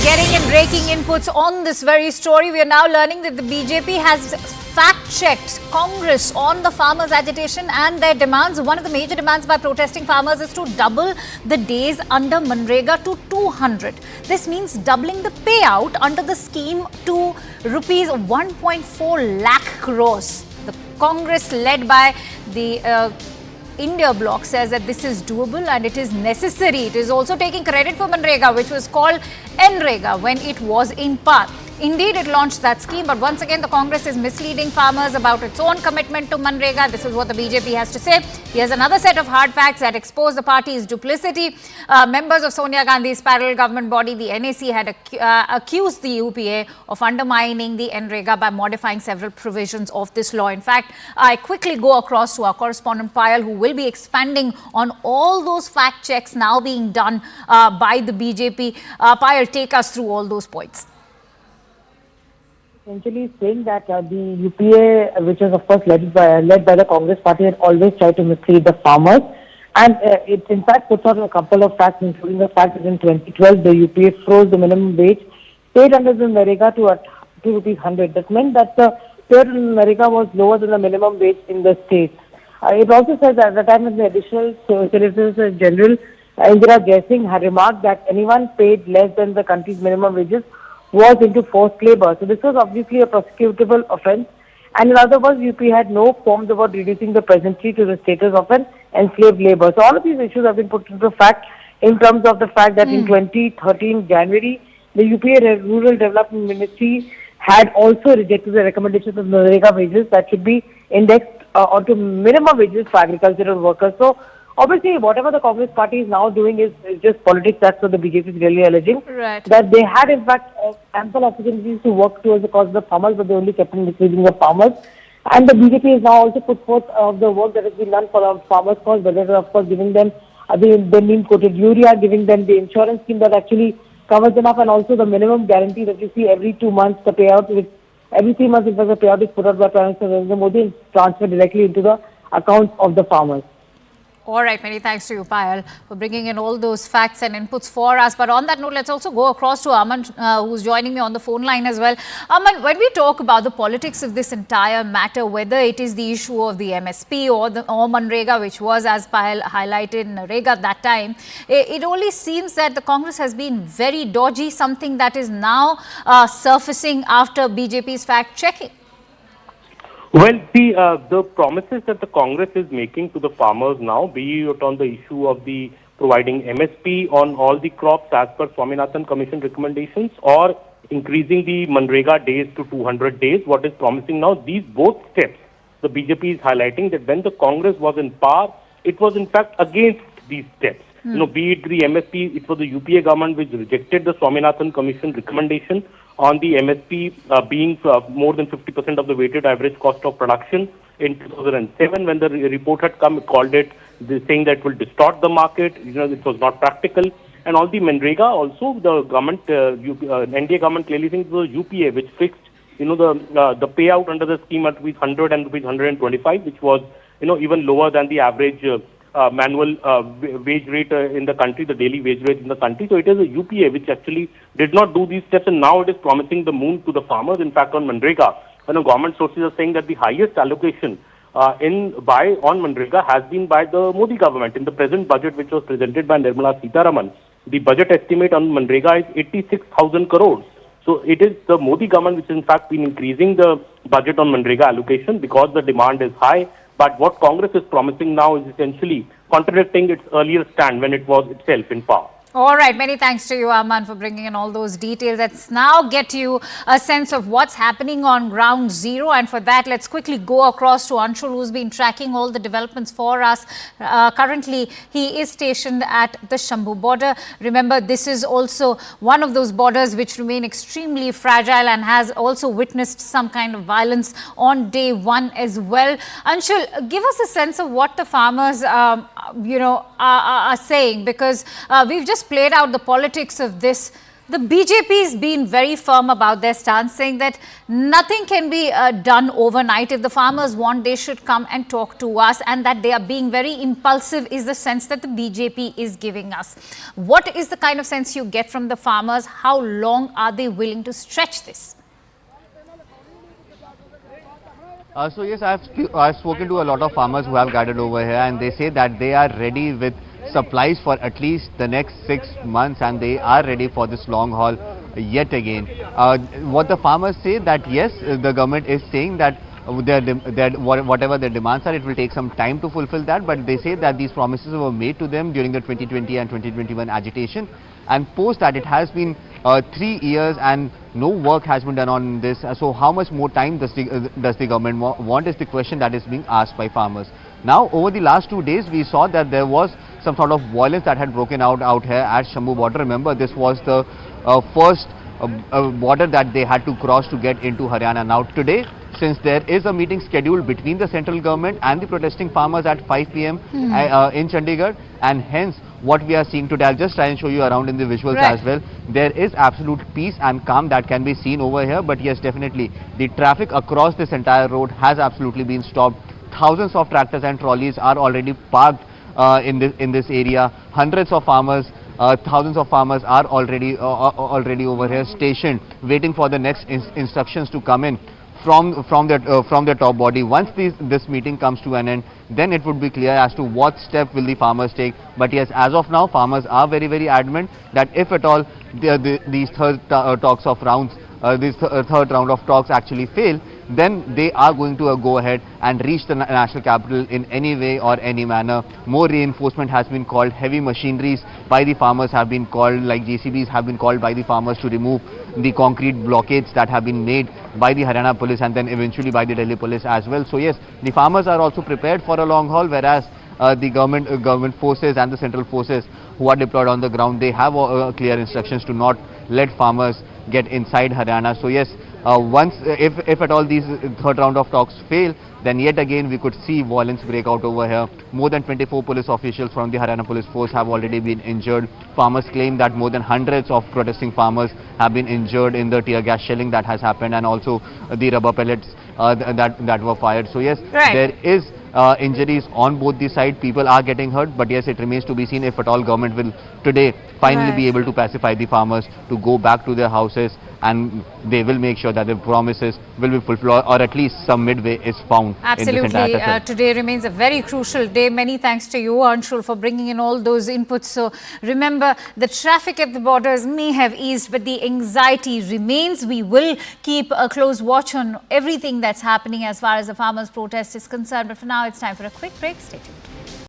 Getting in breaking inputs on this very story, we are now learning that the BJP has fact-checked Congress on the farmers' agitation and their demands. One of the major demands by protesting farmers is to double the days under Manrega to 200. This means doubling the payout under the scheme to rupees 1.4 lakh crores. The Congress led by the India bloc says that this is doable and it is necessary. It is also taking credit for Manrega, which was called Enrega when it was in power. Indeed, it launched that scheme, but once again, the Congress is misleading farmers about its own commitment to Manrega. This is what the BJP has to say. Here's another set of hard facts that expose the party's duplicity. Members of Sonia Gandhi's parallel government body, the NAC, had accused the UPA of undermining the Enrega by modifying several provisions of this law. In fact, I quickly go across to our correspondent Payal, who will be expanding on all those fact checks now being done by the BJP. Payal, take us through all those points. Essentially saying that the UPA, which is of course led by the Congress party, had always tried to mislead the farmers, and it in fact puts out a couple of facts, including the fact that in 2012 the UPA froze the minimum wage paid under the Manrega to rupees 100. That meant that the pay under Manrega was lower than the minimum wage in the states. It also says that at the time when the additional Solicitor General Indira Jaising had remarked that anyone paid less than the country's minimum wages was into forced labor. So this was obviously a prosecutable offence, and in other words, UP had no qualms about reducing the peasantry to the status of an enslaved labor. So all of these issues have been put into fact in terms of the fact that in 2013 January, the UPA Rural Development Ministry had also rejected the recommendations of the Manrega wages that should be indexed onto minimum wages for agricultural workers. So obviously, whatever the Congress party is now doing is just politics. That's what the BJP is really alleging. Right. That they had, in fact, ample opportunities to work towards the cause of the farmers, but they only kept on misleading the farmers. And the BJP has now also put forth the work that has been done for the farmers' cause, whether it's, of course, giving them the neem-coated urea, giving them the insurance scheme that actually covers them up, and also the minimum guarantee that you see every 2 months, the payout, which every 3 months, in fact, the payout is put out by Prime Minister Narendra Modi and transferred directly into the accounts of the farmers. All right, many thanks to you, Payal, for bringing in all those facts and inputs for us. But on that note, let's also go across to Aman, who's joining me on the phone line as well. Aman, when we talk about the politics of this entire matter, whether it is the issue of the MSP or Manrega, which was, as Payal highlighted, Manrega at that time, it only seems that the Congress has been very dodgy, something that is now surfacing after BJP's fact-checking. Well, see, the promises that the Congress is making to the farmers now, be it on the issue of the providing MSP on all the crops as per Swaminathan Commission recommendations, or increasing the Manrega days to 200 days, what is promising now, these both steps, the BJP is highlighting that when the Congress was in power, it was in fact against these steps. You know, be it the MSP, it was the UPA government which rejected the Swaminathan Commission recommendation on the MSP being more than 50% of the weighted average cost of production in 2007, when the report had come, called it, saying that will distort the market. You know, it was not practical. And all the Manrega also, the government, NDA government clearly saying it was UPA which fixed, you know, the payout under the scheme at rupees 100 and rupees 125, which was, you know, even lower than the average manual wage rate in the country, the daily wage rate in the country. So it is a UPA which actually did not do these steps, and now it is promising the moon to the farmers. In fact, on Manrega, when the government sources are saying that the highest allocation on Manrega has been by the Modi government in the present budget, which was presented by Nirmala Sitharaman. The budget estimate on Manrega is 86,000 crores. So it is the Modi government which has in fact been increasing the budget on Manrega allocation because the demand is high. But what Congress is promising now is essentially contradicting its earlier stand when it was itself in power. All right. Many thanks to you, Aman, for bringing in all those details. Let's now get you a sense of what's happening on ground zero. And for that, let's quickly go across to Anshul, who's been tracking all the developments for us. Currently, he is stationed at the Shambhu border. Remember, this is also one of those borders which remain extremely fragile and has also witnessed some kind of violence on day one as well. Anshul, give us a sense of what the farmers, are saying, because we've just played out the politics of this. The BJP has been very firm about their stance, saying that nothing can be done overnight. If the farmers want, they should come and talk to us, and that they are being very impulsive is the sense that the BJP is giving us. What is the kind of sense you get from the farmers? How long are they willing to stretch this? So yes, I've spoken to a lot of farmers who have gathered over here, and they say that they are ready with supplies for at least the next 6 months, and they are ready for this long haul yet again. What the farmers say that yes, the government is saying that whatever their demands are, it will take some time to fulfill that, but they say that these promises were made to them during the 2020 and 2021 agitation, and post that it has been 3 years and no work has been done on this. So how much more time does the government want is the question that is being asked by farmers. Now over the last 2 days we saw that there was some sort of violence that had broken out here at Shambu border. Remember, this was the first border that they had to cross to get into Haryana. Now today, since there is a meeting scheduled between the central government and the protesting farmers at 5 p.m. In Chandigarh, and hence what we are seeing today, I'll just try and show you around in the visuals as well. There is absolute peace and calm that can be seen over here, but yes, definitely the traffic across this entire road has absolutely been stopped. Thousands of tractors and trolleys are already parked in this area. Hundreds of farmers, thousands of farmers are already over here stationed, waiting for the next instructions to come in from the top body. Once this meeting comes to an end, then it would be clear as to what step will the farmers take. But yes, as of now, farmers are very adamant that if at all these third round of talks actually fail, then they are going to go ahead and reach the national capital in any way or any manner. More reinforcement has been called, heavy machineries by the farmers have been called, like JCBs have been called by the farmers to remove the concrete blockades that have been made by the Haryana police and then eventually by the Delhi police as well. So yes, the farmers are also prepared for a long haul, whereas the government forces and the central forces who are deployed on the ground, they have clear instructions to not let farmers get inside Haryana. So yes, if at all these third round of talks fail, then yet again we could see violence break out over here. More than 24 police officials from the Haryana police force have already been injured. Farmers claim that more than hundreds of protesting farmers have been injured in the tear gas shelling that has happened, and also the rubber pellets that were fired. So yes, there is injuries on both the sides. People are getting hurt, but yes, it remains to be seen if at all government will today finally be able to pacify the farmers to go back to their houses, and they will make sure that the promises will be fulfilled, or at least some midway is found. Absolutely. Today remains a very crucial day. Many thanks to you, Anshul, for bringing in all those inputs. So remember, the traffic at the borders may have eased, but the anxiety remains. We will keep a close watch on everything that's happening as far as the farmers' protest is concerned. But for now, it's time for a quick break. Stay tuned.